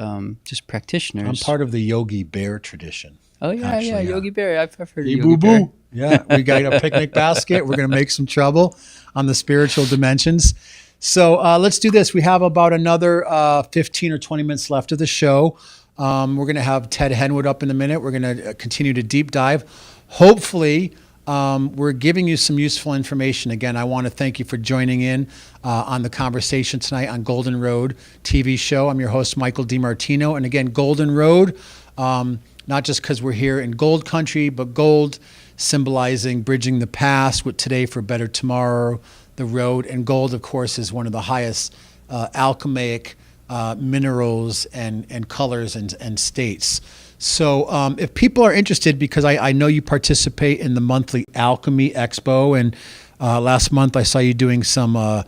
[SPEAKER 4] just practitioners.
[SPEAKER 1] I'm part of the Yogi Bear tradition.
[SPEAKER 4] Oh yeah,
[SPEAKER 1] actually,
[SPEAKER 4] Yogi Bear. I've heard of
[SPEAKER 1] Hey,
[SPEAKER 4] Yogi Bear.
[SPEAKER 1] Yeah, we got a picnic basket. We're going to make some trouble on the spiritual dimensions. So let's do this. We have about another 15 or 20 minutes left of the show. We're going to have Ted Henwood up in a minute. We're going to continue to deep dive. Hopefully, we're giving you some useful information. Again, I want to thank you for joining in on the conversation tonight on Golden Road TV show. I'm your host, Michael DiMartino. And again, Golden Road, not just because we're here in gold country, but gold symbolizing bridging the past with today for better tomorrow, the road. And gold, of course, is one of the highest alchemic minerals and colors and states. So if people are interested, because I know you participate in the monthly Alchemy Expo, and last month I saw you doing some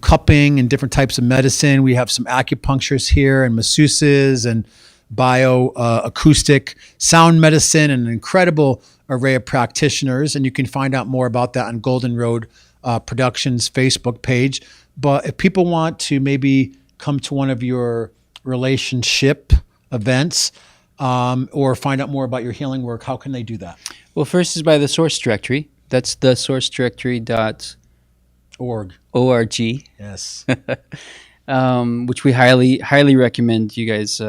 [SPEAKER 1] cupping and different types of medicine. We have some acupuncturists here and masseuses and bioacoustic sound medicine and an incredible array of practitioners. And you can find out more about that on Golden Road Productions Facebook page. But if people want to maybe come to one of your relationship events or find out more about your healing work, how can they do that?
[SPEAKER 4] Well, first is by the source directory. That's the sourcedirectory.org.
[SPEAKER 1] Yes.
[SPEAKER 4] Which we highly recommend you guys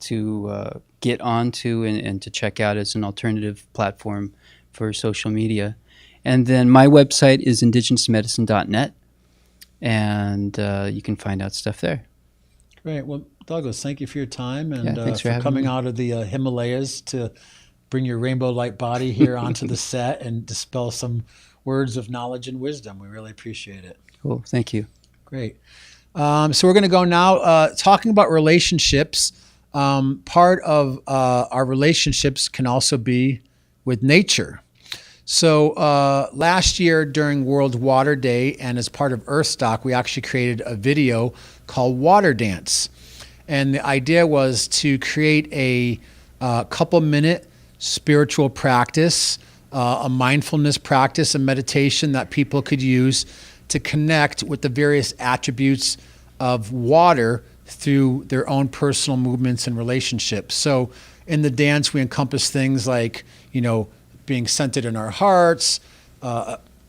[SPEAKER 4] to get onto and to check out as an alternative platform for social media. And then my website is indigenousmedicine.net, and you can find out stuff there.
[SPEAKER 1] Great. Well, Douglas, thank you for your time and
[SPEAKER 4] thanks for
[SPEAKER 1] coming
[SPEAKER 4] me.
[SPEAKER 1] out of the Himalayas to bring your rainbow light body here onto the set and dispel some words of knowledge and wisdom. We really appreciate it.
[SPEAKER 4] Cool. Thank you.
[SPEAKER 1] Great. So we're going to go now talking about relationships. Part of our relationships can also be with nature. So last year during World Water Day and as part of Earthstock, we actually created a video called Water Dance. And the idea was to create a couple-minute spiritual practice, a mindfulness practice, a meditation that people could use to connect with the various attributes of water through their own personal movements and relationships. So in the dance, we encompass things like, being centered in our hearts,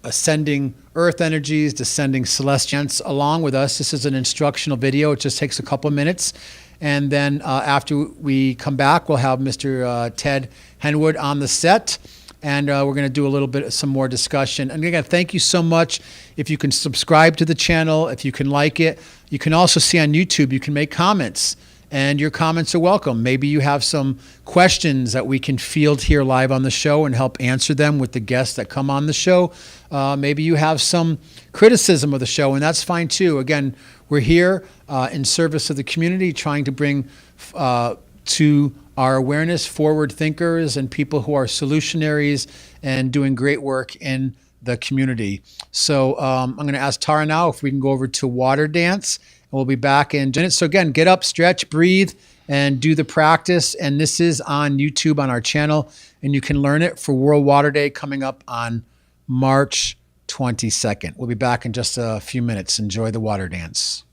[SPEAKER 1] ascending earth energies, descending celestials along with us. This is an instructional video. It just takes a couple minutes. And then after we come back, we'll have Mr. Ted Henwood on the set. And we're going to do a little bit, some more discussion. And again, thank you so much. If you can subscribe to the channel, if you can like it, you can also see on YouTube, you can make comments. And your comments are welcome. Maybe you have some questions that we can field here live on the show and help answer them with the guests that come on the show. Maybe you have some criticism of the show, and that's fine too. Again, we're here in service of the community, trying to bring to our awareness forward thinkers and people who are solutionaries and doing great work in the community. So I'm going to ask Tara now if we can go over to Water Dance. We'll be back in minutes. So again, get up, stretch, breathe, and do the practice. And this is on YouTube on our channel. And you can learn it for World Water Day coming up on March 22nd. We'll be back in just a few minutes. Enjoy the water dance.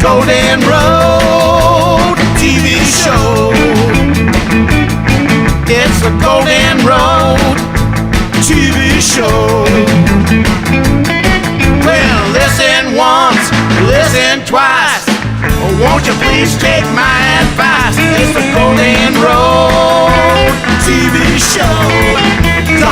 [SPEAKER 3] Golden Road TV show. It's a Golden Road TV show. Well, listen once, listen twice. Oh, won't you please take my advice? It's the Golden Road TV Show.com.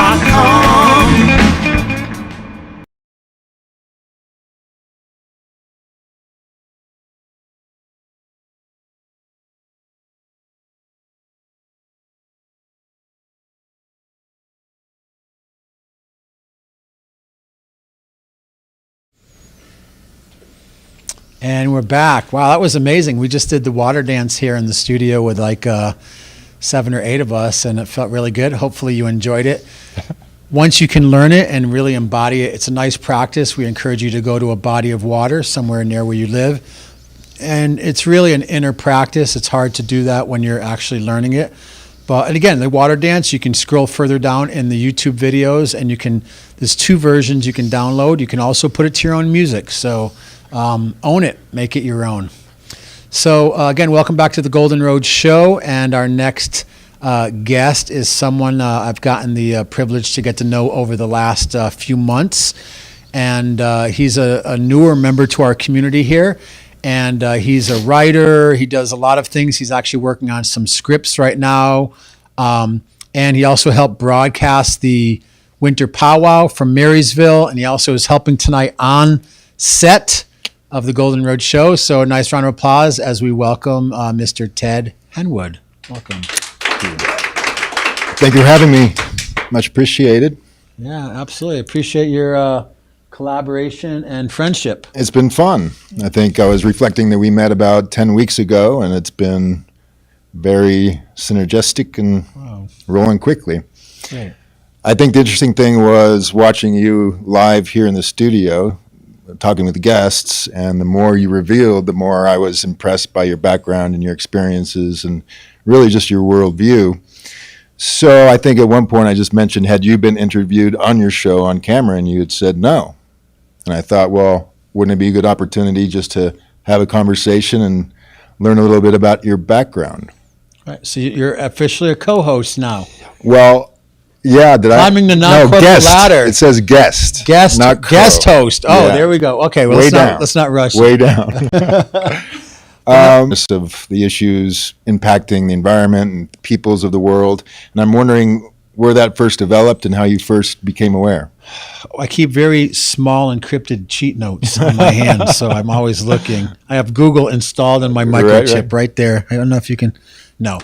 [SPEAKER 1] And we're back. Wow, that was amazing. We just did the water dance here in the studio with like 7 or 8 of us, and it felt really good. Hopefully you enjoyed it. Once you can learn it and really embody it, it's a nice practice. We encourage you to go to a body of water somewhere near where you live. And it's really an inner practice. It's hard to do that when you're actually learning it. But, and again, the water dance, you can scroll further down in the YouTube videos, and there's 2 versions you can download. You can also put it to your own music. So own it, make it your own. So again, welcome back to the Golden Road Show, and our next guest is someone I've gotten the privilege to get to know over the last few months, and he's a newer member to our community here, and he's a writer. He does a lot of things. He's actually working on some scripts right now, and he also helped broadcast the Winter Powwow from Marysville, and he also is helping tonight on set of the Golden Road Show. So a nice round of applause as we welcome Mr. Ted Henwood. Welcome.
[SPEAKER 5] Thank you for having me. Much appreciated.
[SPEAKER 1] Yeah, absolutely. Appreciate your collaboration and friendship.
[SPEAKER 5] It's been fun. I think I was reflecting that we met about 10 weeks ago, and it's been very synergistic and rolling quickly.
[SPEAKER 1] Great.
[SPEAKER 5] I think the interesting thing was watching you live here in the studio, talking with the guests, and the more you revealed, the more I was impressed by your background and your experiences and really just your worldview. So I think at one point I just mentioned, had you been interviewed on your show on camera? And you had said no. And I thought, well, wouldn't it be a good opportunity just to have a conversation and learn a little bit about your background?
[SPEAKER 1] Right. So you're officially a co-host now.
[SPEAKER 5] Well, yeah,
[SPEAKER 1] Climbing the non-corporate ladder.
[SPEAKER 5] It says guest.
[SPEAKER 1] Guest,
[SPEAKER 5] not co.
[SPEAKER 1] guest host. Oh,
[SPEAKER 5] Yeah.
[SPEAKER 1] There we go. Okay, well,
[SPEAKER 5] Way
[SPEAKER 1] let's not rush.
[SPEAKER 5] Way down. Of the issues impacting the environment and peoples of the world. And I'm wondering where that first developed and how you first became aware.
[SPEAKER 1] I keep very small encrypted cheat notes on my hand, so I'm always looking. I have Google installed in my microchip right there. I don't know if you can. No.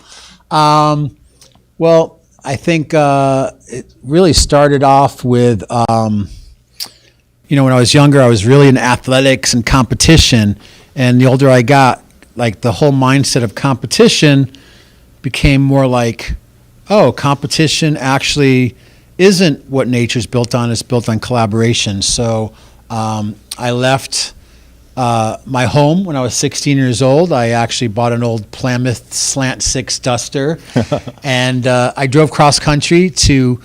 [SPEAKER 1] Well, I think it really started off with, when I was younger, I was really in athletics and competition. And the older I got, like the whole mindset of competition became more like, oh, competition actually isn't what nature's built on. It's built on collaboration. So I left my home when I was 16 years old. I actually bought an old Plymouth Slant 6 Duster, and I drove cross country to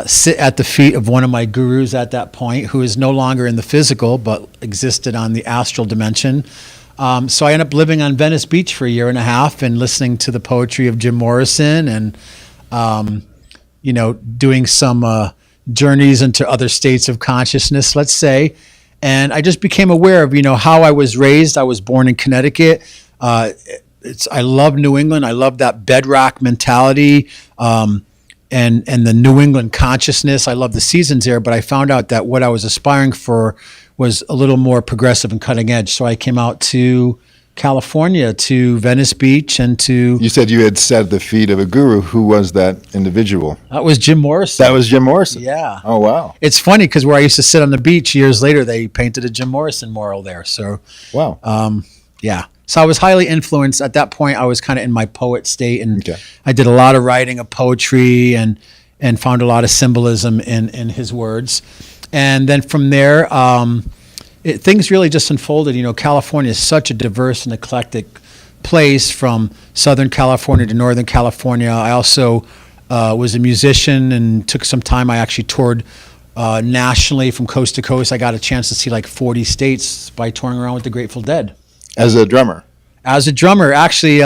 [SPEAKER 1] sit at the feet of one of my gurus at that point, who is no longer in the physical but existed on the astral dimension. So I ended up living on Venice Beach for a year and a half and listening to the poetry of Jim Morrison and doing some journeys into other states of consciousness, let's say. And I just became aware of, how I was raised. I was born in Connecticut. I love New England. I love that bedrock mentality and the New England consciousness. I love the seasons there, but I found out that what I was aspiring for was a little more progressive and cutting edge. So I came out to California, to Venice Beach, and to...
[SPEAKER 5] You said you had sat at the feet of a guru. Who was that individual?
[SPEAKER 1] That was Jim Morrison.
[SPEAKER 5] That was Jim Morrison?
[SPEAKER 1] Yeah.
[SPEAKER 5] Oh, wow.
[SPEAKER 1] It's funny because where I used to sit on the beach years later, they painted a Jim Morrison mural there. So,
[SPEAKER 5] wow.
[SPEAKER 1] Yeah. So I was highly influenced. At that point, I was kind of in my poet state, and
[SPEAKER 5] Okay.
[SPEAKER 1] I did a lot of writing of poetry and found a lot of symbolism in his words. And then from there, things really just unfolded. California is such a diverse and eclectic place, from Southern California to Northern California. I also was a musician and took some time. I actually toured nationally from coast to coast. I got a chance to see like 40 states by touring around with the Grateful Dead.
[SPEAKER 5] As a drummer.
[SPEAKER 1] As a drummer, actually,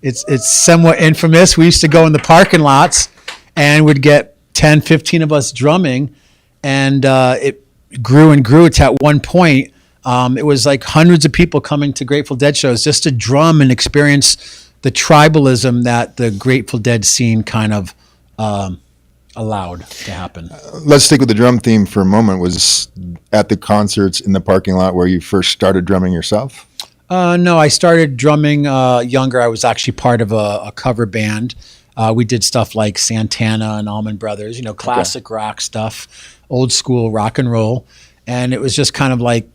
[SPEAKER 1] it's somewhat infamous. We used to go in the parking lots and would get 10, 15 of us drumming, and it grew and grew. It's at one point, it was like hundreds of people coming to Grateful Dead shows just to drum and experience the tribalism that the Grateful Dead scene kind of allowed to happen.
[SPEAKER 5] Let's stick with the drum theme for a moment. Was at the concerts in the parking lot where you first started drumming yourself?
[SPEAKER 1] No, I started drumming younger. I was actually part of a cover band. We did stuff like Santana and Allman Brothers, classic rock stuff, old school rock and roll. And it was just kind of like,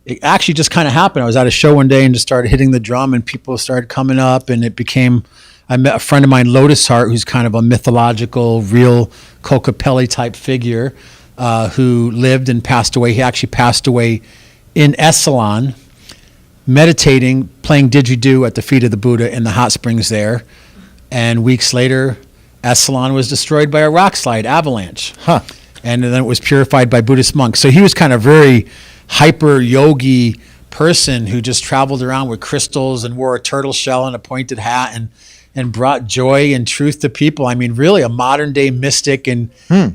[SPEAKER 1] it actually just kind of happened. I was at a show one day and just started hitting the drum, and people started coming up, and it became, I met a friend of mine, Lotus Heart, who's kind of a mythological, real Kokopelli type figure, who lived and passed away. He actually passed away in Esalen, meditating, playing didgeridoo at the feet of the Buddha in the hot springs there. And weeks later, Esalen was destroyed by a rock slide avalanche. And then it was purified by Buddhist monks. So he was kind of very hyper yogi person who just traveled around with crystals and wore a turtle shell and a pointed hat and brought joy and truth to people. I mean, really a modern day mystic and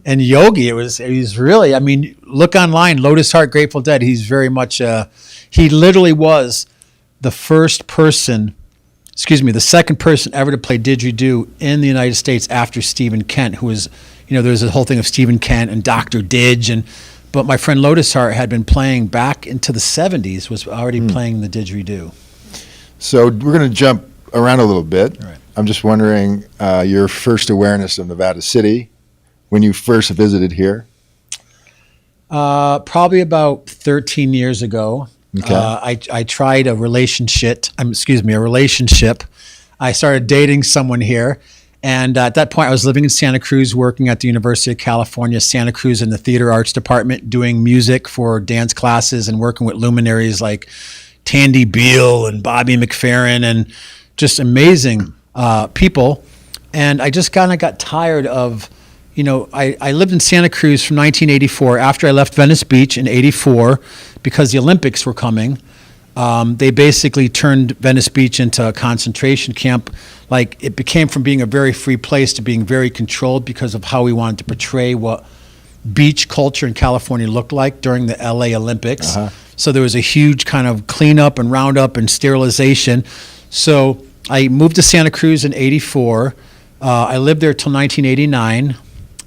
[SPEAKER 1] yogi. It was really, I mean, look online, Lotus Heart, Grateful Dead. He's very much, he literally was the second person ever to play didgeridoo in the United States after Stephen Kent, who was, there's a whole thing of Stephen Kent and Dr. Didge, but my friend Lotus Heart had been playing back into the 70s, was already playing the didgeridoo.
[SPEAKER 5] So we're going to jump around a little bit.
[SPEAKER 1] Right.
[SPEAKER 5] I'm just wondering your first awareness of Nevada City when you first visited here.
[SPEAKER 1] Probably about 13 years ago.
[SPEAKER 5] Okay.
[SPEAKER 1] I tried a relationship. I started dating someone here. And at that point, I was living in Santa Cruz, working at the University of California, Santa Cruz in the theater arts department, doing music for dance classes and working with luminaries like Tandy Beale and Bobby McFerrin and just amazing people. And I just kind of got tired of, I lived in Santa Cruz from 1984 after I left Venice Beach in 84 because the Olympics were coming. They basically turned Venice Beach into a concentration camp. Like, it became from being a very free place to being very controlled because of how we wanted to portray what beach culture in California looked like during the LA Olympics. So there was a huge kind of cleanup and roundup and sterilization. So I moved to Santa Cruz in 84. I lived there till 1989.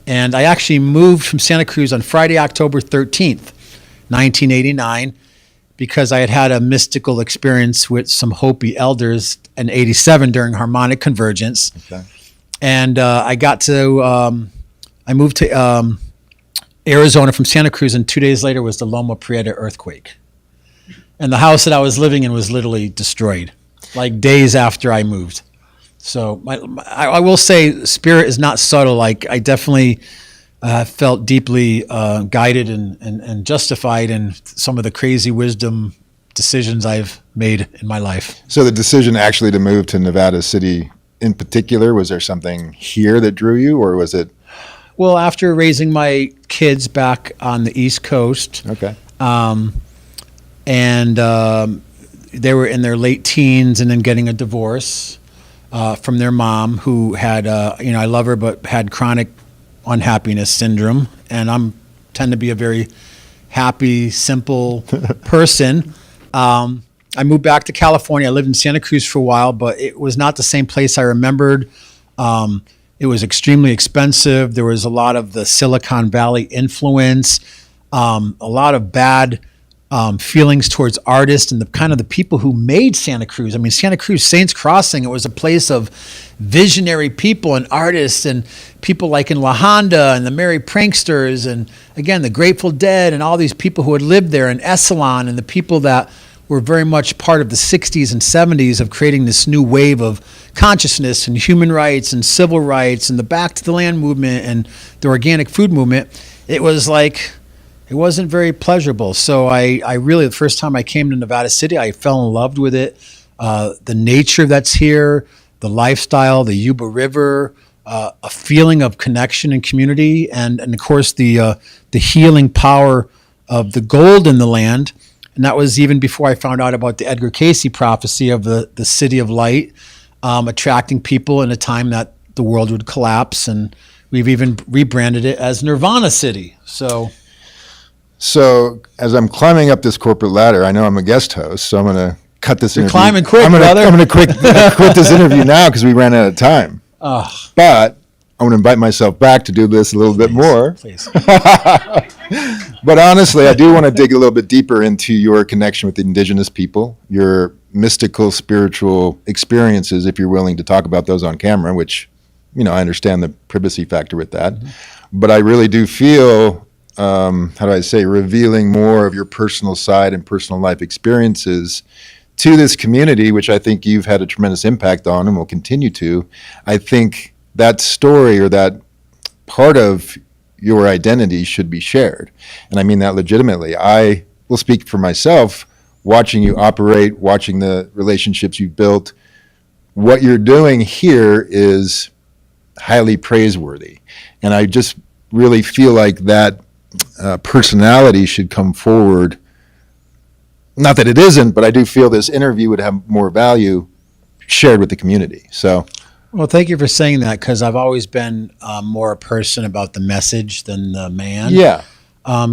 [SPEAKER 1] And I actually moved from Santa Cruz on Friday, October 13th, 1989. Because I had had a mystical experience with some Hopi elders in 87 during harmonic convergence.
[SPEAKER 5] Okay.
[SPEAKER 1] And I moved to Arizona from Santa Cruz, and 2 days later was the Loma Prieta earthquake. And the house that I was living in was literally destroyed, like days after I moved. So I will say spirit is not subtle. Like, I definitely felt deeply guided and justified in some of the crazy wisdom decisions I've made in my life.
[SPEAKER 5] So the decision actually to move to Nevada City in particular, was there something here that drew you, or was it?
[SPEAKER 1] Well, after raising my kids back on the East Coast,
[SPEAKER 5] Okay.
[SPEAKER 1] And they were in their late teens and then getting a divorce from their mom, who had, I love her, but had chronic unhappiness syndrome, and tend to be a very happy, simple person. I moved back to California. I lived in Santa Cruz for a while, but it was not the same place I remembered. It was extremely expensive. There was a lot of the Silicon Valley influence, a lot of bad feelings towards artists and the people who made Santa Cruz. I mean, Santa Cruz, Saints Crossing, it was a place of visionary people and artists and people like in La Honda and the Merry Pranksters and, again, the Grateful Dead and all these people who had lived there, and Esalen and the people that were very much part of the 60s and 70s of creating this new wave of consciousness and human rights and civil rights and the Back to the Land movement and the organic food movement. It was like, it wasn't very pleasurable. So I really, the first time I came to Nevada City, I fell in love with it. The nature that's here, the lifestyle, the Yuba River, a feeling of connection and community, and of course the healing power of the gold in the land, And that was even before I found out about the Edgar Cayce prophecy of the city of light, attracting people in a time that the world would collapse. And we've even rebranded it as Nirvana City. So
[SPEAKER 5] as I'm climbing up this corporate ladder, I know I'm a guest host, so I'm going to cut this
[SPEAKER 1] you're
[SPEAKER 5] interview.
[SPEAKER 1] climbing quick,
[SPEAKER 5] I'm
[SPEAKER 1] brother.
[SPEAKER 5] going to quit this interview now because we ran out of time. But I'm going to invite myself back to do this a little bit more.
[SPEAKER 1] Please.
[SPEAKER 5] But honestly, I do want to dig a little bit deeper into your connection with the indigenous people, your mystical, spiritual experiences, if you're willing to talk about those on camera, which, I understand the privacy factor with that. Mm-hmm. But I really do feel, revealing more of your personal side and personal life experiences to this community, which I think you've had a tremendous impact on and will continue to. I think that story or that part of your identity should be shared. And I mean that legitimately. I will speak for myself, watching you operate, watching the relationships you've built. What you're doing here is highly praiseworthy. And I just really feel like that personality should come forward. Not that it isn't, but I do feel this interview would have more value shared with the community. So,
[SPEAKER 1] well, thank you for saying that, because I've always been more a person about the message than the man.
[SPEAKER 5] Yeah.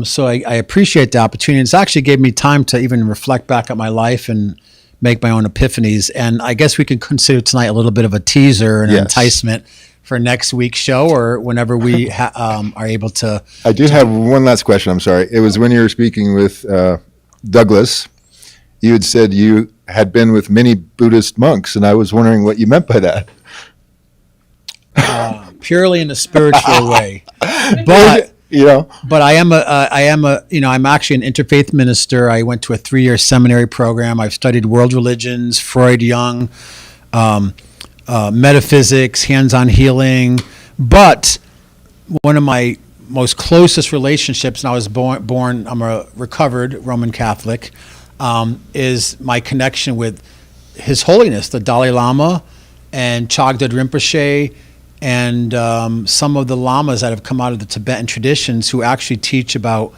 [SPEAKER 1] So I appreciate the opportunity. It's actually gave me time to even reflect back on my life and make my own epiphanies. And I guess we can consider tonight a little bit of a teaser and enticement for next week's show, or whenever we are able to.
[SPEAKER 5] I do have one last question. I'm sorry. It was when you were speaking with Douglas, you had said you had been with many Buddhist monks, and I was wondering what you meant by that.
[SPEAKER 1] Purely in a spiritual way, but but I'm actually an interfaith minister. I went to a 3-year seminary program. I've studied world religions, Freud, Jung, metaphysics, hands-on healing. But one of my most closest relationships, and I was born. I'm a recovered Roman Catholic. Is my connection with His Holiness the Dalai Lama and Chagdud Rinpoche, and some of the lamas that have come out of the Tibetan traditions who actually teach about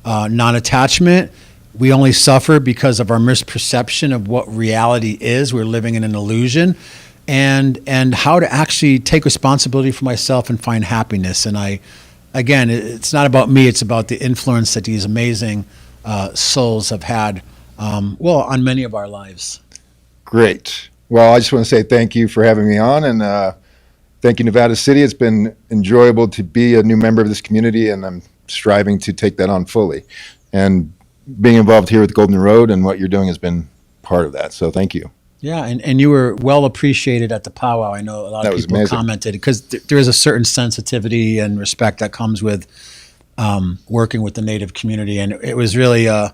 [SPEAKER 1] non-attachment. We only suffer because of our misperception of what reality is. We're living in an illusion, and how to actually take responsibility for myself and find happiness. And again, it's not about me. It's about the influence that these amazing souls have had, on many of our lives.
[SPEAKER 5] Great. Well, I just want to say thank you for having me on, and thank you, Nevada City. It's been enjoyable to be a new member of this community, and I'm striving to take that on fully. And being involved here with Golden Road and what you're doing has been part of that. So thank you.
[SPEAKER 1] Yeah, and you were well appreciated at the powwow. I know a lot of people commented, because there is a certain sensitivity and respect that comes with working with the Native community. And it was really, it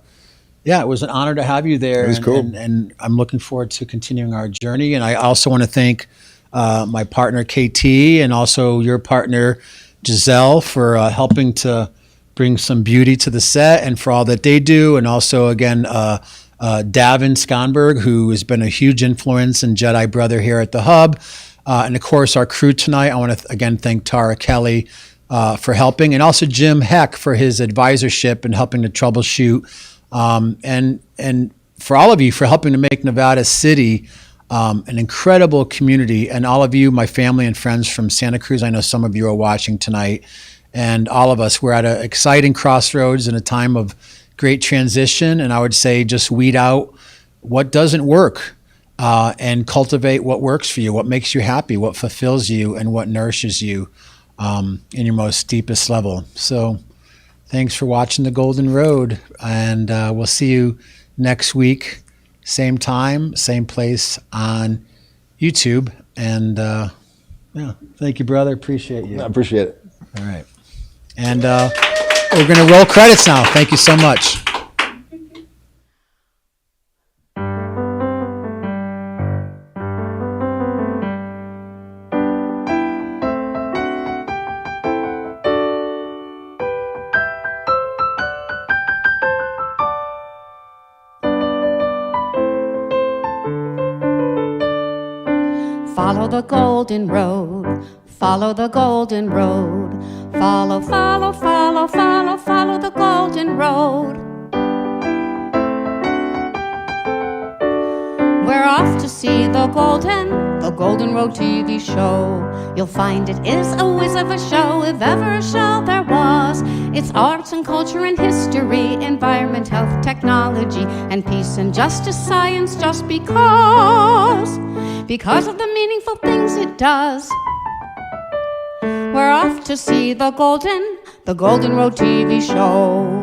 [SPEAKER 1] was an honor to have you there.
[SPEAKER 5] It was cool.
[SPEAKER 1] And I'm looking forward to continuing our journey. And I also want to thank my partner, KT, and also your partner, Giselle, for helping to bring some beauty to the set and for all that they do. And also, again, Davin Skonberg, who has been a huge influence and Jedi brother here at the Hub. And, of course, our crew tonight. I want to, again, thank Tara Kelly for helping, and also Jim Heck for his advisorship and helping to troubleshoot. And for all of you for helping to make Nevada City an incredible community, and all of you, my family and friends from Santa Cruz. I know some of you are watching tonight, and all of us, we're at an exciting crossroads in a time of great transition. And I would say just weed out what doesn't work and cultivate what works for you, what makes you happy, what fulfills you, and what nourishes you in your most deepest level. So thanks for watching The Golden Road, and we'll see you next week. Same time, same place on YouTube. And thank you, brother. Appreciate you.
[SPEAKER 5] I appreciate it.
[SPEAKER 1] All right. And we're going to roll credits now. Thank you so much.
[SPEAKER 6] Follow the golden road, follow the golden road, follow, follow, follow, follow, follow the golden road. We're off to see the Golden Road TV show. You'll find it is a whiz of a show, if ever a show there was. It's arts and culture and history, environment, health, technology, and peace and justice, science, just because of the meaningful things it does. We're off to see the Golden Road TV show.